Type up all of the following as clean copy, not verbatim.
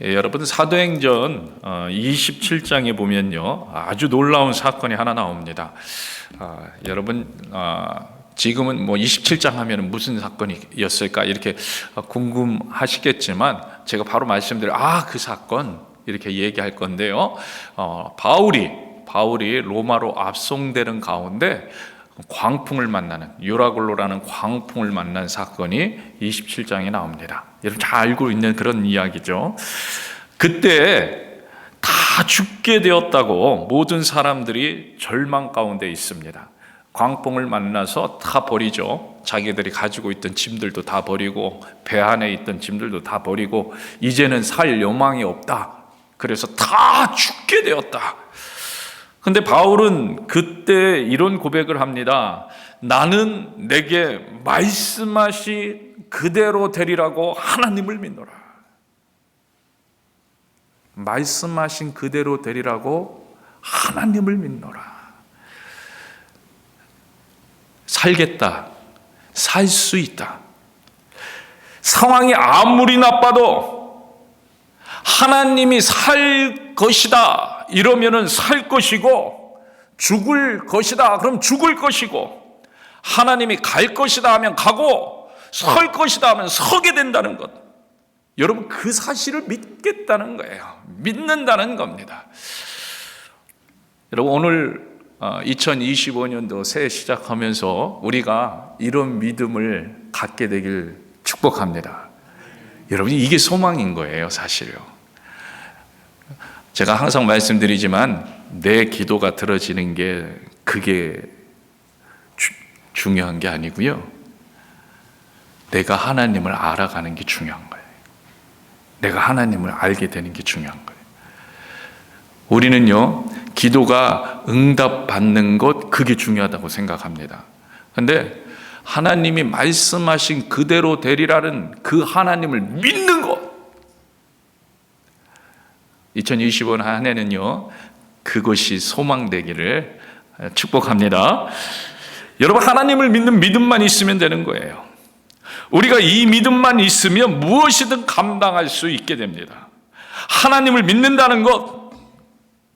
여러분 사도행전 27장에 보면요 아주 놀라운 사건이 하나 나옵니다. 여러분 지금은 뭐 27장 하면 무슨 사건이었을까 이렇게 궁금하시겠지만 제가 바로 말씀드려 그 사건 이렇게 얘기할 건데요. 바울이 로마로 압송되는 가운데 광풍을 만나는 유라굴로라는 광풍을 만난 사건이 27장에 나옵니다. 여러분 잘 알고 있는 그런 이야기죠. 그때 다 죽게 되었다고 모든 사람들이 절망 가운데 있습니다. 광풍을 만나서 다 버리죠. 자기들이 가지고 있던 짐들도 다 버리고 배 안에 있던 짐들도 다 버리고 이제는 살 여망이 없다. 그래서 다 죽게 되었다. 근데 바울은 그때 이런 고백을 합니다. 나는 내게 말씀하신 그대로 되리라고 하나님을 믿노라. 말씀하신 그대로 되리라고 하나님을 믿노라. 살겠다. 살 수 있다. 상황이 아무리 나빠도 하나님이 살 것이다. 이러면은 살 것이고 죽을 것이다. 그럼 죽을 것이고 하나님이 갈 것이다 하면 가고 설 것이다 하면 서게 된다는 것. 여러분 그 사실을 믿겠다는 거예요. 믿는다는 겁니다. 여러분 오늘 2025년도 새해 시작하면서 우리가 이런 믿음을 갖게 되길 축복합니다. 여러분 이게 소망인 거예요, 사실요. 제가 항상 말씀드리지만 내 기도가 들어지는 게 그게 중요한 게 아니고요. 내가 하나님을 알아가는 게 중요한 거예요. 내가 하나님을 알게 되는 게 중요한 거예요. 우리는요, 기도가 응답받는 것 그게 중요하다고 생각합니다. 그런데 하나님이 말씀하신 그대로 되리라는 그 하나님을 믿는 것 2025년 한 해는요 그것이 소망되기를 축복합니다. 여러분 하나님을 믿는 믿음만 있으면 되는 거예요. 우리가 이 믿음만 있으면 무엇이든 감당할 수 있게 됩니다. 하나님을 믿는다는 것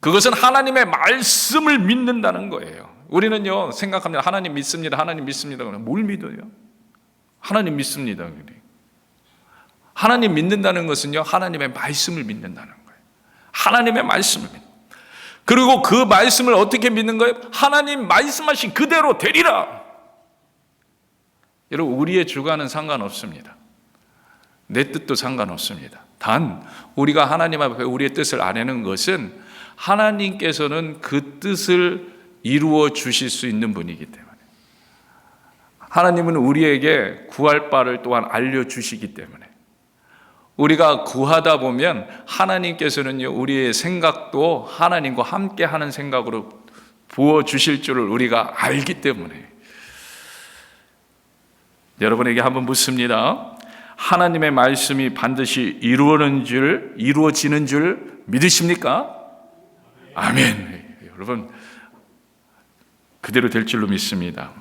그것은 하나님의 말씀을 믿는다는 거예요. 우리는요 생각합니다. 하나님 믿습니다. 하나님 믿습니다. 뭘 믿어요? 하나님 믿습니다. 하나님 믿는다는 것은요 하나님의 말씀을 믿는다는 거예요. 하나님의 말씀을 믿는. 그리고 그 말씀을 어떻게 믿는 거예요? 하나님 말씀하신 그대로 되리라. 여러분 우리의 주관은 상관없습니다. 내 뜻도 상관없습니다. 단 우리가 하나님 앞에 우리의 뜻을 아내는 것은 하나님께서는 그 뜻을 이루어 주실 수 있는 분이기 때문에 하나님은 우리에게 구할 바를 또한 알려주시기 때문에 우리가 구하다 보면 하나님께서는요 우리의 생각도 하나님과 함께 하는 생각으로 부어주실 줄을 우리가 알기 때문에 여러분에게 한번 묻습니다. 하나님의 말씀이 반드시 이루어지는 줄 믿으십니까? 아멘. 여러분 그대로 될 줄로 믿습니다.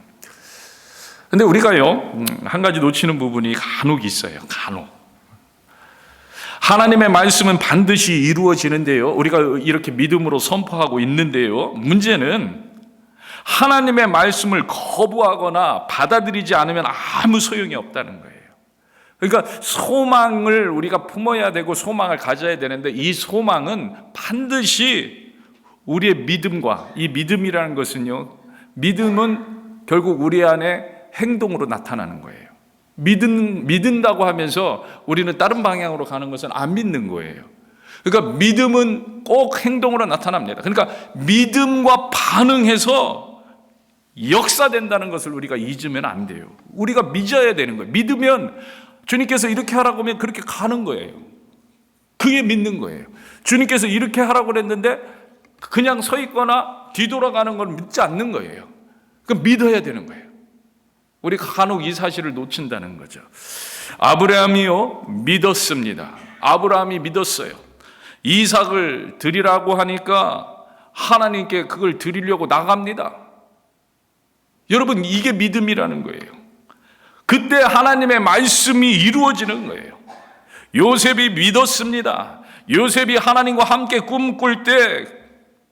근데 우리가요 한 가지 놓치는 부분이 간혹 있어요. 간혹 하나님의 말씀은 반드시 이루어지는데요 우리가 이렇게 믿음으로 선포하고 있는데요 문제는 하나님의 말씀을 거부하거나 받아들이지 않으면 아무 소용이 없다는 거예요. 그러니까 소망을 우리가 품어야 되고 소망을 가져야 되는데 이 소망은 반드시 우리의 믿음과 이 믿음이라는 것은요 믿음은 결국 우리 안에 행동으로 나타나는 거예요. 믿는다고 하면서 우리는 다른 방향으로 가는 것은 안 믿는 거예요. 그러니까 믿음은 꼭 행동으로 나타납니다. 그러니까 믿음과 반응해서 역사된다는 것을 우리가 잊으면 안 돼요. 우리가 믿어야 되는 거예요. 믿으면 주님께서 이렇게 하라고 하면 그렇게 가는 거예요. 그게 믿는 거예요. 주님께서 이렇게 하라고 그랬는데 그냥 서 있거나 뒤돌아가는 걸 믿지 않는 거예요. 그럼 믿어야 되는 거예요. 우리가 간혹 이 사실을 놓친다는 거죠. 아브라함이요 믿었습니다. 아브라함이 믿었어요. 이삭을 드리라고 하니까 하나님께 그걸 드리려고 나갑니다. 여러분 이게 믿음이라는 거예요. 그때 하나님의 말씀이 이루어지는 거예요. 요셉이 믿었습니다. 요셉이 하나님과 함께 꿈 꿀 때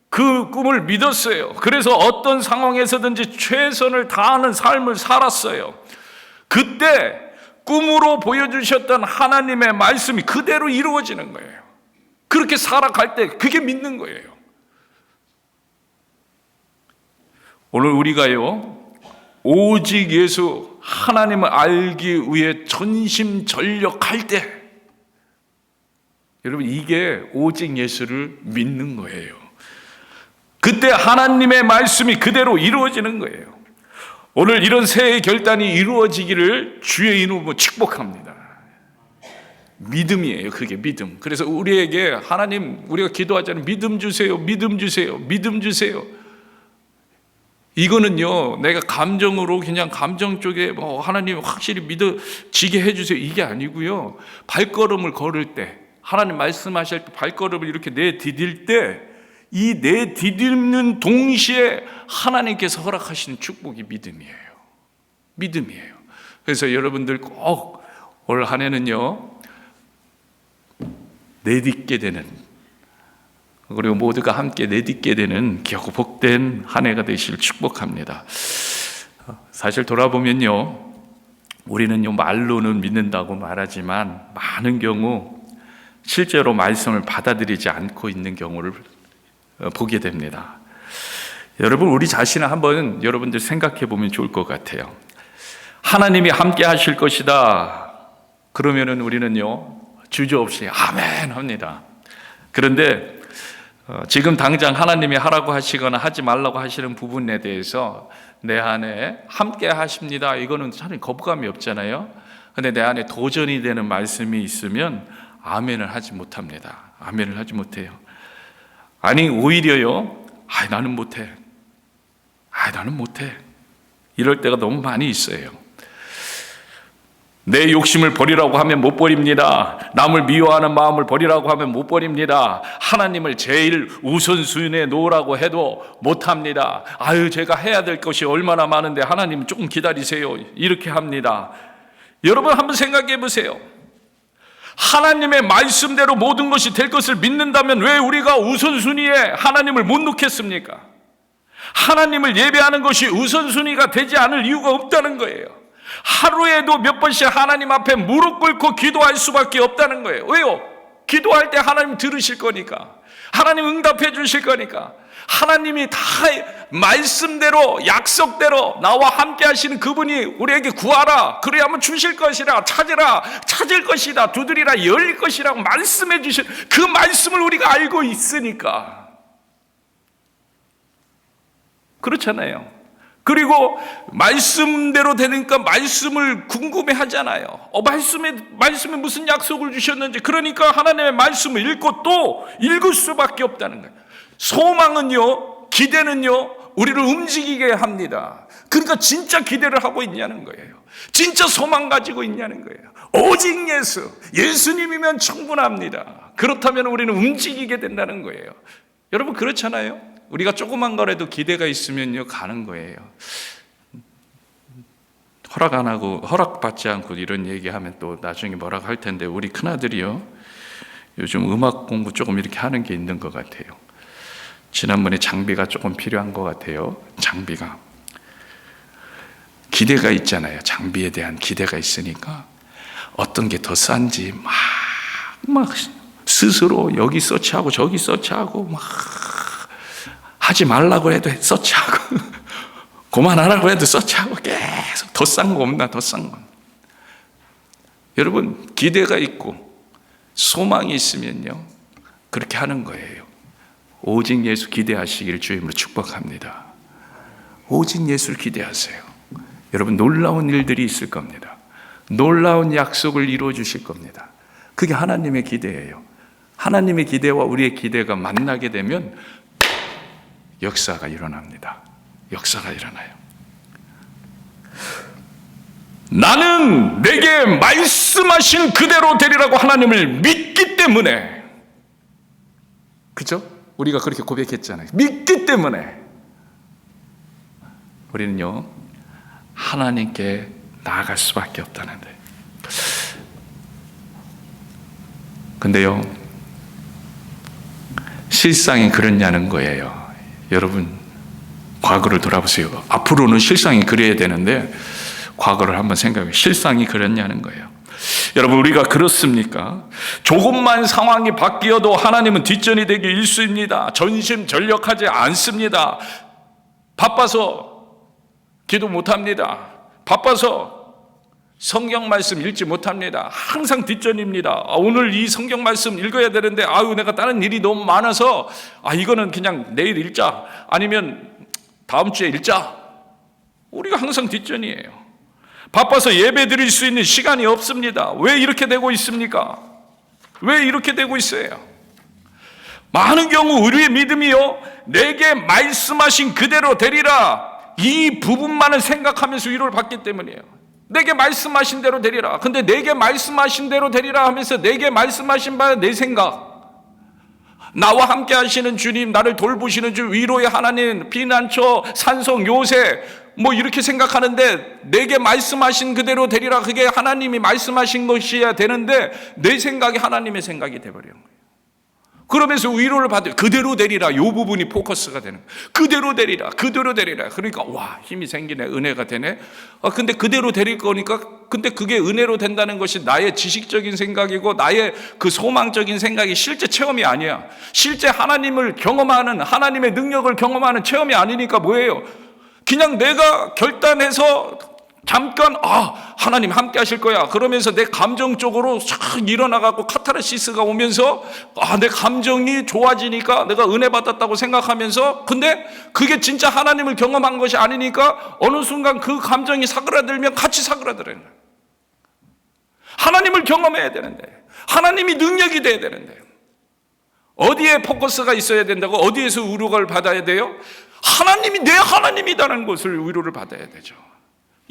그 꿈을 믿었어요. 그래서 어떤 상황에서든지 최선을 다하는 삶을 살았어요. 그때 꿈으로 보여주셨던 하나님의 말씀이 그대로 이루어지는 거예요. 그렇게 살아갈 때 그게 믿는 거예요. 오늘 우리가요, 오직 예수 하나님을 알기 위해 전심전력할 때, 여러분 이게 오직 예수를 믿는 거예요. 그때 하나님의 말씀이 그대로 이루어지는 거예요. 오늘 이런 새해 결단이 이루어지기를 주의 이름으로 축복합니다. 믿음이에요. 그게 믿음. 그래서 우리에게 하나님, 우리가 기도하자면 믿음 주세요, 믿음 주세요, 믿음 주세요. 이거는요, 내가 감정으로 그냥 감정 쪽에 하나님 확실히 믿어지게 해주세요, 이게 아니고요, 발걸음을 걸을 때, 하나님 말씀하실 때 발걸음을 이렇게 내디딜 때, 이 내디디는 동시에 하나님께서 허락하시는 축복이 믿음이에요. 믿음이에요. 그래서 여러분들 꼭 올 한 해는요, 내딛게 되는, 그리고 모두가 함께 내딛게 되는 귀하고 복된 한 해가 되시길 축복합니다. 사실 돌아보면요, 우리는요 말로는 믿는다고 말하지만 많은 경우 실제로 말씀을 받아들이지 않고 있는 경우를 보게 됩니다. 여러분, 우리 자신을 한번 여러분들 생각해 보면 좋을 것 같아요. 하나님이 함께 하실 것이다 그러면은 우리는요 주저없이 아멘 합니다. 그런데 지금 당장 하나님이 하라고 하시거나 하지 말라고 하시는 부분에 대해서 내 안에 함께 하십니다, 이거는 사실 거부감이 없잖아요. 근데 내 안에 도전이 되는 말씀이 있으면 아멘을 하지 못합니다. 아멘을 하지 못해요. 아니 오히려요, 나는 못해, 나는 못해, 이럴 때가 너무 많이 있어요. 내 욕심을 버리라고 하면 못 버립니다. 남을 미워하는 마음을 버리라고 하면 못 버립니다. 하나님을 제일 우선순위에 놓으라고 해도 못합니다. 제가 해야 될 것이 얼마나 많은데 하나님 조금 기다리세요, 이렇게 합니다. 여러분 한번 생각해 보세요. 하나님의 말씀대로 모든 것이 될 것을 믿는다면 왜 우리가 우선순위에 하나님을 못 놓겠습니까? 하나님을 예배하는 것이 우선순위가 되지 않을 이유가 없다는 거예요. 하루에도 몇 번씩 하나님 앞에 무릎 꿇고 기도할 수밖에 없다는 거예요. 왜요? 기도할 때 하나님 들으실 거니까, 하나님 응답해 주실 거니까, 하나님이 다 말씀대로 약속대로 나와 함께 하시는 그분이 우리에게 구하라, 그래야만 주실 것이라, 찾으라, 찾을 것이다, 두드리라, 열릴 것이라고 말씀해 주신 그 말씀을 우리가 알고 있으니까 그렇잖아요. 그리고 말씀대로 되니까 말씀을 궁금해 하잖아요. 말씀에 무슨 약속을 주셨는지. 그러니까 하나님의 말씀을 읽고 또 읽을 수밖에 없다는 거예요. 소망은요, 기대는요, 우리를 움직이게 합니다. 그러니까 진짜 기대를 하고 있냐는 거예요. 진짜 소망 가지고 있냐는 거예요. 오직 예수님이면 충분합니다. 그렇다면 우리는 움직이게 된다는 거예요. 여러분 그렇잖아요. 우리가 조그만 거라도 기대가 있으면요 가는 거예요. 허락받지 않고 이런 얘기하면 또 나중에 뭐라고 할 텐데, 우리 큰아들이요 요즘 음악 공부 조금 이렇게 하는 게 있는 것 같아요. 지난번에 장비가 조금 필요한 것 같아요. 장비가 기대가 있잖아요. 장비에 대한 기대가 있으니까 어떤 게 더 싼지 막 스스로 여기 서치하고 저기 서치하고 막 하지 말라고 해도 서치하고 그만하라고 해도 서치하고 계속 더 싼 거 없나, 더 싼 거. 여러분 기대가 있고 소망이 있으면요 그렇게 하는 거예요. 오직 예수 기대하시기를 주임으로 축복합니다. 오직 예수를 기대하세요. 여러분 놀라운 일들이 있을 겁니다. 놀라운 약속을 이루어 주실 겁니다. 그게 하나님의 기대예요. 하나님의 기대와 우리의 기대가 만나게 되면 역사가 일어납니다. 역사가 일어나요. 나는 내게 말씀하신 그대로 되리라고 하나님을 믿기 때문에, 그죠? 우리가 그렇게 고백했잖아요. 믿기 때문에 우리는요 하나님께 나아갈 수밖에 없다는데, 근데요 실상이 그렇냐는 거예요. 여러분, 과거를 돌아보세요. 앞으로는 실상이 그래야 되는데 과거를 한번 생각해. 실상이 그렇냐는 거예요. 여러분, 우리가 그렇습니까? 조금만 상황이 바뀌어도 하나님은 뒷전이 되기 일쑤입니다. 전심전력하지 않습니다. 바빠서 기도 못합니다. 바빠서 성경 말씀 읽지 못합니다. 항상 뒷전입니다. 오늘 이 성경 말씀 읽어야 되는데 내가 다른 일이 너무 많아서 이거는 그냥 내일 읽자, 아니면 다음 주에 읽자. 우리가 항상 뒷전이에요. 바빠서 예배 드릴 수 있는 시간이 없습니다. 왜 이렇게 되고 있습니까? 왜 이렇게 되고 있어요? 많은 경우 우리의 믿음이요, 내게 말씀하신 그대로 되리라, 이 부분만을 생각하면서 위로를 받기 때문이에요. 내게 말씀하신 대로 되리라. 근데 내게 말씀하신 대로 되리라 하면서 내게 말씀하신 바 내 생각, 나와 함께 하시는 주님, 나를 돌보시는 주, 위로의 하나님, 피난처, 산성, 요새, 이렇게 생각하는데, 내게 말씀하신 그대로 되리라, 그게 하나님이 말씀하신 것이어야 되는데 내 생각이 하나님의 생각이 돼버려요. 그러면서 위로를 받을, 그대로 되리라, 이 부분이 포커스가 되는 거예요. 그대로 되리라, 그대로 되리라. 그러니까 힘이 생기네, 은혜가 되네. 근데 그대로 되릴 거니까, 근데 그게 은혜로 된다는 것이 나의 지식적인 생각이고 나의 그 소망적인 생각이 실제 체험이 아니야. 실제 하나님을 경험하는, 하나님의 능력을 경험하는 체험이 아니니까 뭐예요? 그냥 내가 결단해서 잠깐 하나님 함께 하실 거야 그러면서 내 감정적으로 싹 일어나갖고 카타르시스가 오면서 내 감정이 좋아지니까 내가 은혜 받았다고 생각하면서, 근데 그게 진짜 하나님을 경험한 것이 아니니까 어느 순간 그 감정이 사그라들면 같이 사그라들어요. 하나님을 경험해야 되는데, 하나님이 능력이 돼야 되는데, 어디에 포커스가 있어야 된다고? 어디에서 위로를 받아야 돼요? 하나님이 내 하나님이라는 것을 위로를 받아야 되죠.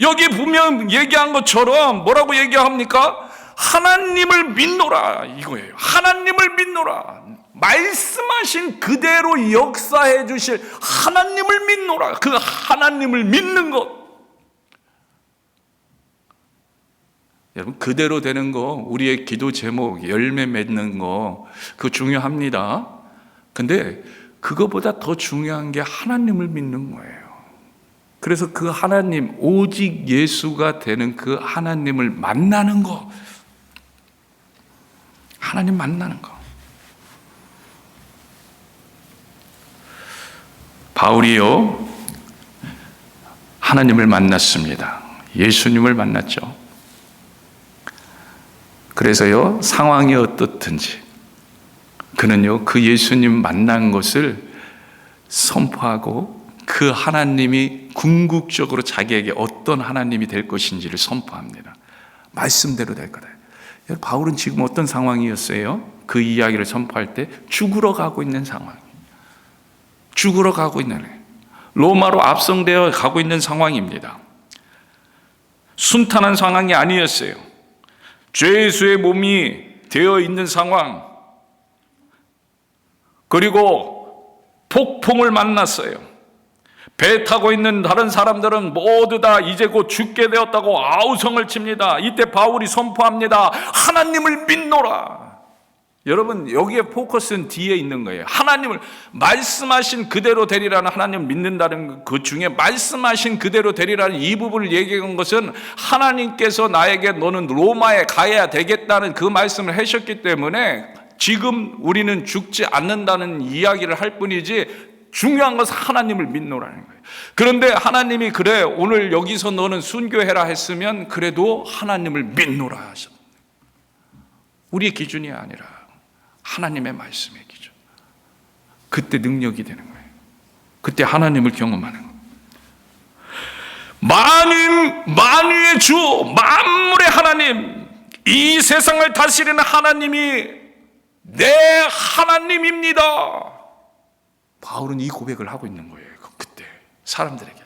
여기 보면 얘기한 것처럼 뭐라고 얘기합니까? 하나님을 믿노라, 이거예요. 하나님을 믿노라. 말씀하신 그대로 역사해 주실 하나님을 믿노라. 그 하나님을 믿는 것. 여러분, 그대로 되는 거, 우리의 기도 제목, 열매 맺는 거, 그거 중요합니다. 근데 그거보다 더 중요한 게 하나님을 믿는 거예요. 그래서 그 하나님, 오직 예수가 되는 그 하나님을 만나는 거. 하나님 만나는 거. 바울이요, 하나님을 만났습니다. 예수님을 만났죠. 그래서요, 상황이 어떻든지 그는요, 그 예수님 만난 것을 선포하고 그 하나님이 궁극적으로 자기에게 어떤 하나님이 될 것인지를 선포합니다. 말씀대로 될 거다. 바울은 지금 어떤 상황이었어요? 그 이야기를 선포할 때 죽으러 가고 있는 상황. 죽으러 가고 있는, 로마로 압송되어 가고 있는 상황입니다. 순탄한 상황이 아니었어요. 죄수의 몸이 되어 있는 상황, 그리고 폭풍을 만났어요. 배 타고 있는 다른 사람들은 모두 다 이제 곧 죽게 되었다고 아우성을 칩니다. 이때 바울이 선포합니다. 하나님을 믿노라. 여러분, 여기에 포커스는 뒤에 있는 거예요. 하나님을, 말씀하신 그대로 되리라는 하나님을 믿는다는 그 중에 말씀하신 그대로 되리라는 이 부분을 얘기한 것은 하나님께서 나에게 너는 로마에 가야 되겠다는 그 말씀을 하셨기 때문에 지금 우리는 죽지 않는다는 이야기를 할 뿐이지, 중요한 것은 하나님을 믿노라는 거예요. 그런데 하나님이 그래, 오늘 여기서 너는 순교해라 했으면 그래도 하나님을 믿노라 하셨어요. 우리의 기준이 아니라 하나님의 말씀의 기준. 그때 능력이 되는 거예요. 그때 하나님을 경험하는 거예요. 만유의 주, 만물의 하나님, 이 세상을 다스리는 하나님이 내 하나님입니다. 바울은 이 고백을 하고 있는 거예요. 그때 사람들에게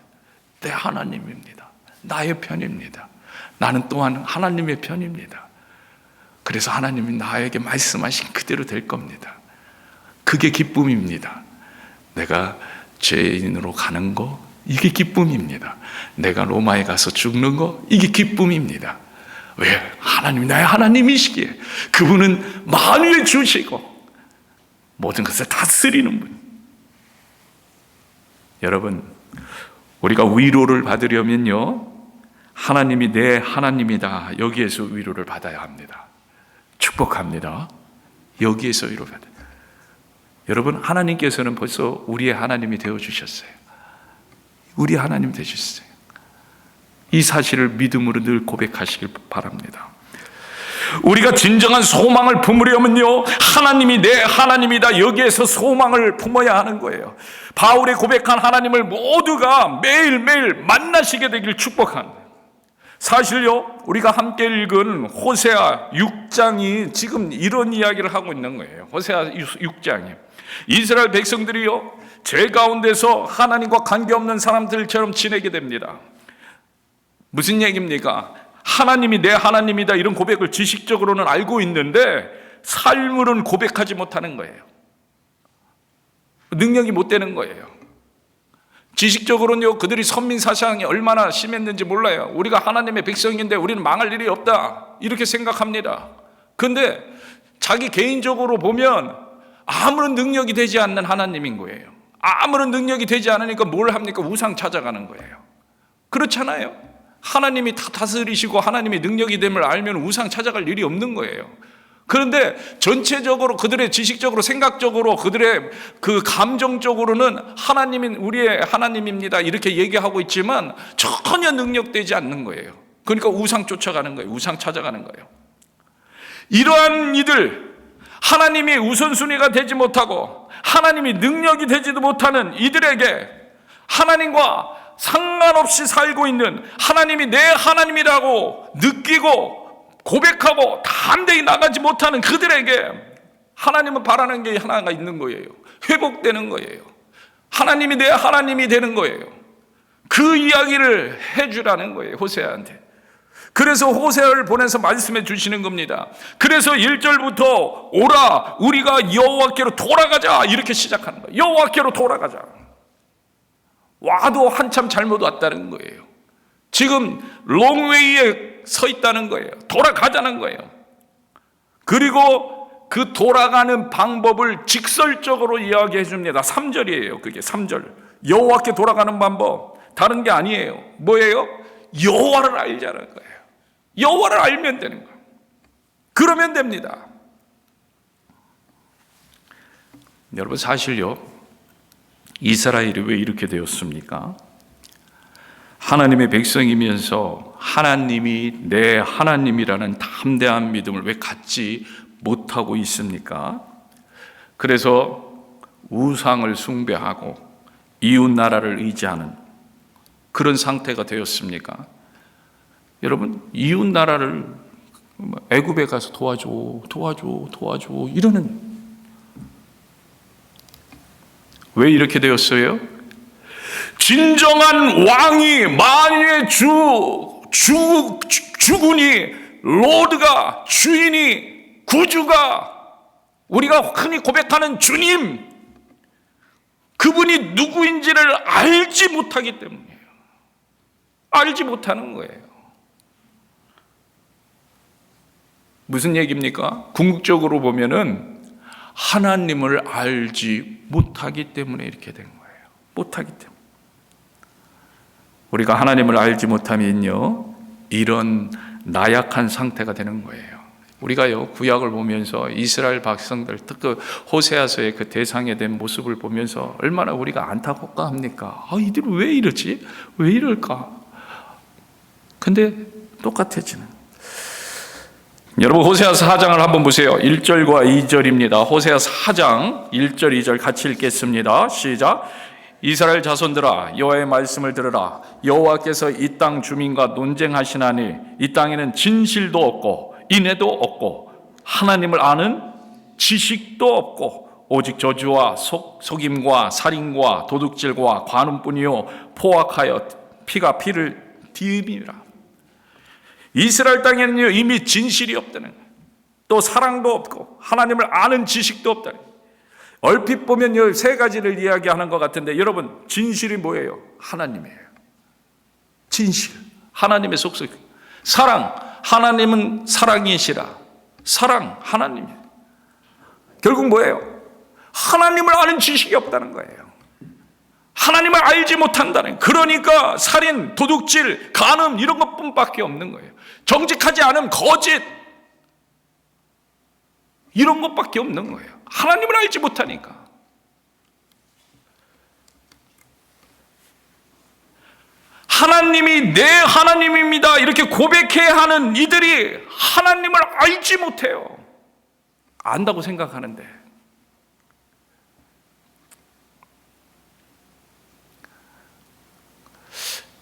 내 하나님입니다. 나의 편입니다. 나는 또한 하나님의 편입니다. 그래서 하나님이 나에게 말씀하신 그대로 될 겁니다. 그게 기쁨입니다. 내가 죄인으로 가는 거, 이게 기쁨입니다. 내가 로마에 가서 죽는 거, 이게 기쁨입니다. 왜? 하나님이 나의 하나님이시기에, 그분은 만유의 주시고 모든 것을 다스리는 분. 여러분, 우리가 위로를 받으려면요, 하나님이 내 하나님이다, 여기에서 위로를 받아야 합니다. 축복합니다. 여기에서 위로를 받아요. 여러분, 하나님께서는 벌써 우리의 하나님이 되어주셨어요. 우리 하나님 되셨어요. 이 사실을 믿음으로 늘 고백하시길 바랍니다. 우리가 진정한 소망을 품으려면요, 하나님이 내 하나님이다, 여기에서 소망을 품어야 하는 거예요. 바울이 고백한 하나님을 모두가 매일매일 만나시게 되길 축복합니다. 사실요, 우리가 함께 읽은 호세아 6장이 지금 이런 이야기를 하고 있는 거예요. 호세아 6장이 이스라엘 백성들이요, 죄 가운데서 하나님과 관계없는 사람들처럼 지내게 됩니다. 무슨 얘기입니까? 하나님이 내 하나님이다, 이런 고백을 지식적으로는 알고 있는데 삶으로는 고백하지 못하는 거예요. 능력이 못 되는 거예요. 지식적으로는요, 그들이 선민사상이 얼마나 심했는지 몰라요. 우리가 하나님의 백성인데 우리는 망할 일이 없다, 이렇게 생각합니다. 그런데 자기 개인적으로 보면 아무런 능력이 되지 않는 하나님인 거예요. 아무런 능력이 되지 않으니까 뭘 합니까? 우상 찾아가는 거예요. 그렇잖아요. 하나님이 다 다스리시고 하나님이 능력이 됨을 알면 우상 찾아갈 일이 없는 거예요. 그런데 전체적으로 그들의 지식적으로, 생각적으로, 그들의 그 감정적으로는 하나님은 우리의 하나님입니다, 이렇게 얘기하고 있지만 전혀 능력되지 않는 거예요. 그러니까 우상 쫓아가는 거예요. 우상 찾아가는 거예요. 이러한 이들, 하나님이 우선순위가 되지 못하고 하나님이 능력이 되지도 못하는 이들에게 하나님과 상관없이 살고 있는, 하나님이 내 하나님이라고 느끼고 고백하고 담대히 나가지 못하는 그들에게 하나님은 바라는 게 하나가 있는 거예요. 회복되는 거예요. 하나님이 내 하나님이 되는 거예요. 그 이야기를 해주라는 거예요, 호세아한테. 그래서 호세아를 보내서 말씀해 주시는 겁니다. 그래서 1절부터 오라, 우리가 여호와께로 돌아가자, 이렇게 시작하는 거예요. 여호와께로 돌아가자. 와도 한참 잘못 왔다는 거예요. 지금 롱웨이에 서 있다는 거예요. 돌아가자는 거예요. 그리고 그 돌아가는 방법을 직설적으로 이야기해 줍니다. 3절이에요. 그게 3절. 여호와께 돌아가는 방법, 다른 게 아니에요. 뭐예요? 여호와를 알자는 거예요. 여호와를 알면 되는 거예요. 그러면 됩니다. 여러분, 사실요, 이스라엘이 왜 이렇게 되었습니까? 하나님의 백성이면서 하나님이 내 하나님이라는 담대한 믿음을 왜 갖지 못하고 있습니까? 그래서 우상을 숭배하고 이웃 나라를 의지하는 그런 상태가 되었습니까? 여러분, 이웃 나라를 애굽에 가서 도와줘 이러는, 왜 이렇게 되었어요? 진정한 왕이, 만유의 주군이, 로드가, 주인이, 구주가, 우리가 흔히 고백하는 주님, 그분이 누구인지를 알지 못하기 때문이에요. 알지 못하는 거예요. 무슨 얘기입니까? 궁극적으로 보면은 하나님을 알지 못하기 때문에 이렇게 된 거예요. 못하기 때문에. 우리가 하나님을 알지 못하면요, 이런 나약한 상태가 되는 거예요. 우리가요, 구약을 보면서 이스라엘 백성들, 특히 호세아서의 그 대상에 된 모습을 보면서 얼마나 우리가 안타깝고 합니까? 이들은 왜 이러지? 왜 이럴까? 근데 똑같아지는. 여러분, 호세아 4장을 한번 보세요. 1절과 2절입니다. 호세아 4장 1절 2절 같이 읽겠습니다. 시작. 이스라엘 자손들아, 여호와의 말씀을 들으라. 여호와께서 이 땅 주민과 논쟁하시나니 이 땅에는 진실도 없고 인애도 없고 하나님을 아는 지식도 없고 오직 저주와 속임과 살인과 도둑질과 관음뿐이요 포악하여 피가 피를 뒤음이라. 이스라엘 땅에는요, 이미 진실이 없다는 거예요. 또 사랑도 없고 하나님을 아는 지식도 없다는 거예요. 얼핏 보면 세 가지를 이야기하는 것 같은데, 여러분, 진실이 뭐예요? 하나님이에요. 진실, 하나님의 속성. 사랑, 하나님은 사랑이시라. 사랑, 하나님이에요. 결국 뭐예요? 하나님을 아는 지식이 없다는 거예요. 하나님을 알지 못한다는, 그러니까 살인, 도둑질, 간음 이런 것뿐밖에 없는 거예요. 정직하지 않은 거짓 이런 것밖에 없는 거예요. 하나님을 알지 못하니까. 하나님이 내 하나님입니다 이렇게 고백해야 하는 이들이 하나님을 알지 못해요. 안다고 생각하는데.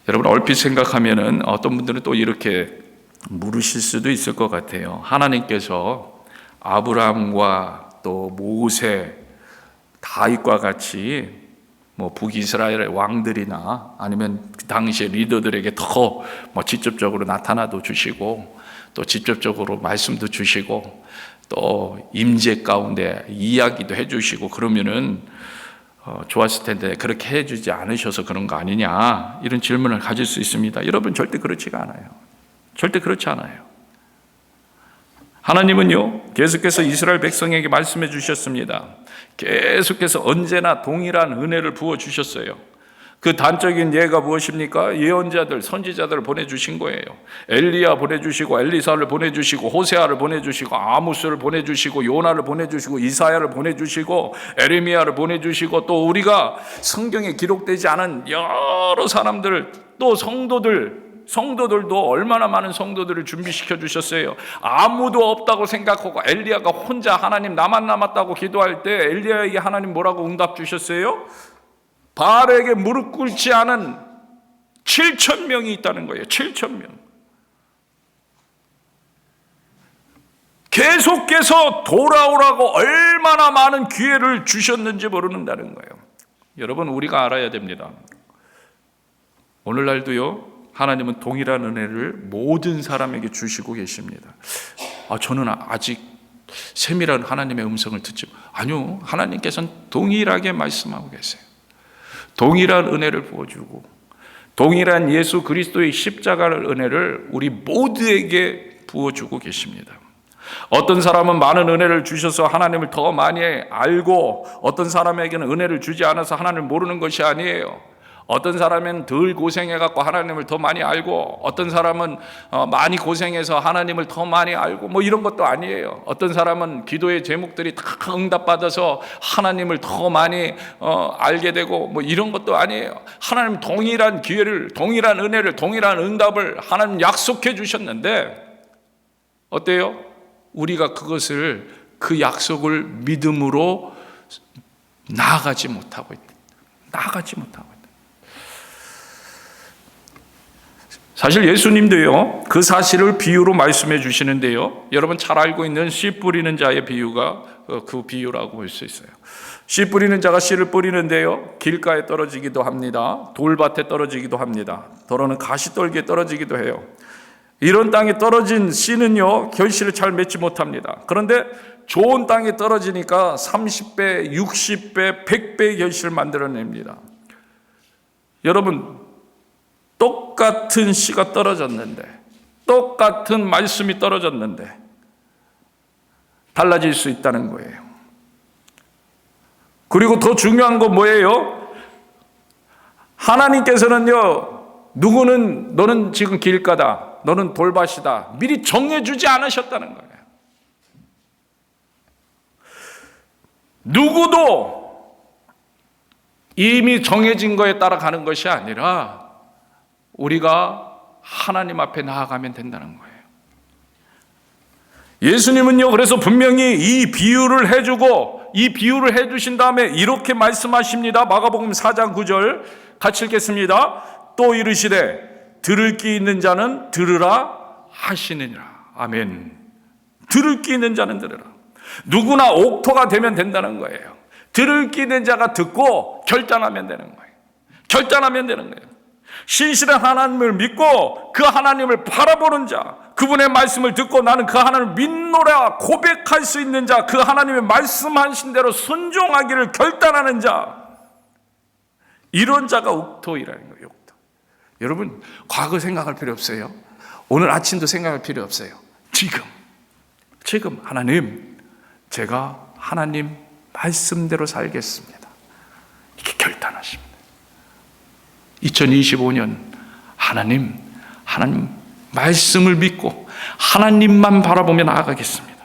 여러분, 얼핏 생각하면은 어떤 분들은 또 이렇게 물으실 수도 있을 것 같아요. 하나님께서 아브라함과 또 모세, 다윗과 같이 뭐 북이스라엘의 왕들이나 아니면 그 당시의 리더들에게 더 직접적으로 나타나도 주시고 또 직접적으로 말씀도 주시고 또 임재 가운데 이야기도 해주시고 그러면은 좋았을 텐데 그렇게 해주지 않으셔서 그런 거 아니냐, 이런 질문을 가질 수 있습니다. 여러분, 절대 그렇지가 않아요. 절대 그렇지 않아요. 하나님은요, 계속해서 이스라엘 백성에게 말씀해 주셨습니다. 계속해서 언제나 동일한 은혜를 부어주셨어요. 그 단적인 예가 무엇입니까? 예언자들, 선지자들을 보내주신 거예요. 엘리야 보내주시고, 엘리사를 보내주시고, 호세아를 보내주시고, 아모스를 보내주시고, 요나를 보내주시고, 이사야를 보내주시고, 에레미야를 보내주시고, 또 우리가 성경에 기록되지 않은 여러 사람들, 또 성도들도 얼마나 많은 성도들을 준비시켜 주셨어요. 아무도 없다고 생각하고 엘리야가 혼자 하나님 나만 남았다고 기도할 때 엘리야에게 하나님 뭐라고 응답 주셨어요? 바알에게 무릎 꿇지 않은 7,000명이 있다는 거예요. 7,000명. 계속해서 돌아오라고 얼마나 많은 기회를 주셨는지 모르는다는 거예요. 여러분, 우리가 알아야 됩니다. 오늘날도요, 하나님은 동일한 은혜를 모든 사람에게 주시고 계십니다. 저는 아직 세밀한 하나님의 음성을 듣지, 아니요, 하나님께서는 동일하게 말씀하고 계세요. 동일한 은혜를 부어주고 동일한 예수 그리스도의 십자가를 은혜를 우리 모두에게 부어주고 계십니다. 어떤 사람은 많은 은혜를 주셔서 하나님을 더 많이 알고, 어떤 사람에게는 은혜를 주지 않아서 하나님을 모르는 것이 아니에요. 어떤 사람은 덜 고생해갖고 하나님을 더 많이 알고, 어떤 사람은 많이 고생해서 하나님을 더 많이 알고, 뭐 이런 것도 아니에요. 어떤 사람은 기도의 제목들이 다 응답받아서 하나님을 더 많이 알게 되고, 뭐 이런 것도 아니에요. 하나님 동일한 기회를, 동일한 은혜를, 동일한 응답을 하나님 약속해 주셨는데 어때요? 우리가 그것을, 그 약속을 믿음으로 나아가지 못하고 있다. 나아가지 못하고 있다. 사실 예수님도요, 그 사실을 비유로 말씀해 주시는데요, 여러분 잘 알고 있는 씨 뿌리는 자의 비유가 그 비유라고 볼 수 있어요. 씨 뿌리는 자가 씨를 뿌리는데요, 길가에 떨어지기도 합니다. 돌밭에 떨어지기도 합니다. 더러는 가시떨기에 떨어지기도 해요. 이런 땅에 떨어진 씨는요, 결실을 잘 맺지 못합니다. 그런데 좋은 땅에 떨어지니까 30배, 60배, 100배의 결실을 만들어냅니다. 여러분, 똑같은 씨가 떨어졌는데, 똑같은 말씀이 떨어졌는데 달라질 수 있다는 거예요. 그리고 더 중요한 건 뭐예요? 하나님께서는요, 누구는 너는 지금 길가다, 너는 돌밭이다 미리 정해주지 않으셨다는 거예요. 누구도 이미 정해진 거에 따라 가는 것이 아니라 우리가 하나님 앞에 나아가면 된다는 거예요. 예수님은요, 그래서 분명히 이 비유를 해주고, 이 비유를 해주신 다음에 이렇게 말씀하십니다. 마가복음 4장 9절 같이 읽겠습니다. 또 이르시되 들을 귀 있는 자는 들으라 하시느니라. 아멘. 들을 귀 있는 자는 들으라. 누구나 옥토가 되면 된다는 거예요. 들을 귀 있는 자가 듣고 결단하면 되는 거예요. 결단하면 되는 거예요. 신실한 하나님을 믿고 그 하나님을 바라보는 자, 그분의 말씀을 듣고 나는 그 하나님을 믿노라 고백할 수 있는 자, 그 하나님의 말씀하신 대로 순종하기를 결단하는 자, 이런 자가 옥토이라는 거예요. 옥토. 여러분, 과거 생각할 필요 없어요. 오늘 아침도 생각할 필요 없어요. 지금 하나님, 제가 하나님 말씀대로 살겠습니다. 이렇게 결단하십니다. 2025년 하나님 말씀을 믿고 하나님만 바라보며 나아가겠습니다.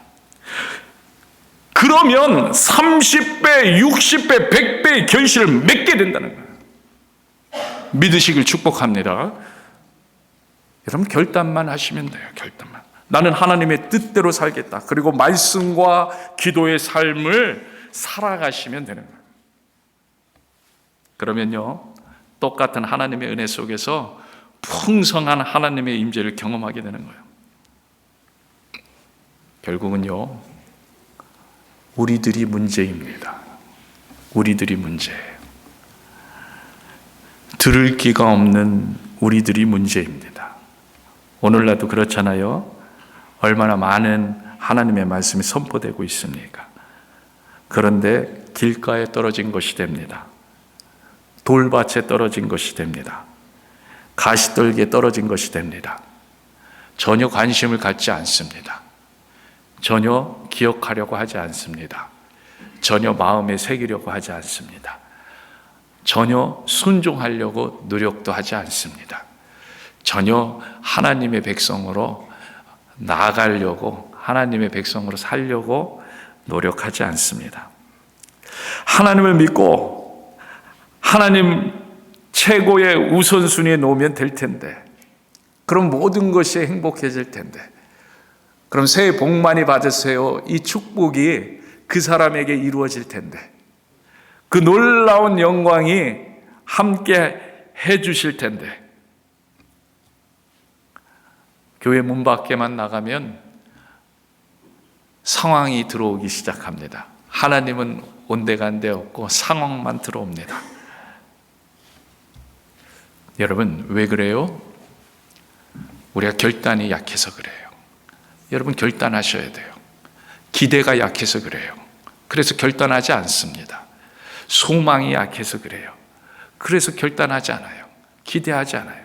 그러면 30배, 60배, 100배의 결실을 맺게 된다는 거예요. 믿으시길 축복합니다. 여러분 결단만 하시면 돼요. 결단만. 나는 하나님의 뜻대로 살겠다. 그리고 말씀과 기도의 삶을 살아가시면 되는 거예요. 그러면요, 똑같은 하나님의 은혜 속에서 풍성한 하나님의 임재를 경험하게 되는 거예요. 결국은요, 우리들이 문제입니다. 우리들이 문제예요. 들을 귀가 없는 우리들이 문제입니다. 오늘날도 그렇잖아요. 얼마나 많은 하나님의 말씀이 선포되고 있습니까? 그런데 길가에 떨어진 것이 됩니다. 돌밭에 떨어진 것이 됩니다. 가시떨기에 떨어진 것이 됩니다. 전혀 관심을 갖지 않습니다. 전혀 기억하려고 하지 않습니다. 전혀 마음에 새기려고 하지 않습니다. 전혀 순종하려고 노력도 하지 않습니다. 전혀 하나님의 백성으로 나아가려고, 하나님의 백성으로 살려고 노력하지 않습니다. 하나님을 믿고 하나님 최고의 우선순위에 놓으면 될 텐데, 그럼 모든 것이 행복해질 텐데, 그럼 새해 복 많이 받으세요. 이 축복이 그 사람에게 이루어질 텐데, 그 놀라운 영광이 함께 해 주실 텐데, 교회 문 밖에만 나가면 상황이 들어오기 시작합니다. 하나님은 온데간데 없고 상황만 들어옵니다. 여러분, 왜 그래요? 우리가 결단이 약해서 그래요. 여러분, 결단하셔야 돼요. 기대가 약해서 그래요. 그래서 결단하지 않습니다. 소망이 약해서 그래요. 그래서 결단하지 않아요. 기대하지 않아요.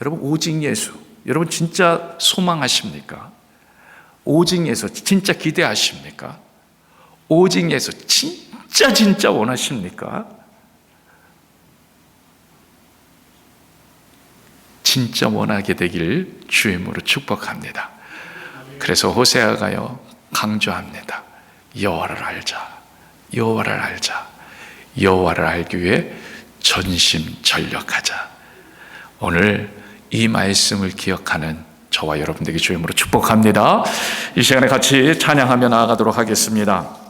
여러분, 오직 예수. 여러분 진짜 소망하십니까? 오직 예수 진짜 기대하십니까? 오직 예수 진짜 원하십니까? 진짜 원하게 되길 주의 이름으로 축복합니다. 그래서 호세아가요 강조합니다. 여호와를 알자. 여호와를 알자. 여호와를 알기 위해 전심전력하자. 오늘 이 말씀을 기억하는 저와 여러분들에게 주의 이름으로 축복합니다. 이 시간에 같이 찬양하며 나아가도록 하겠습니다.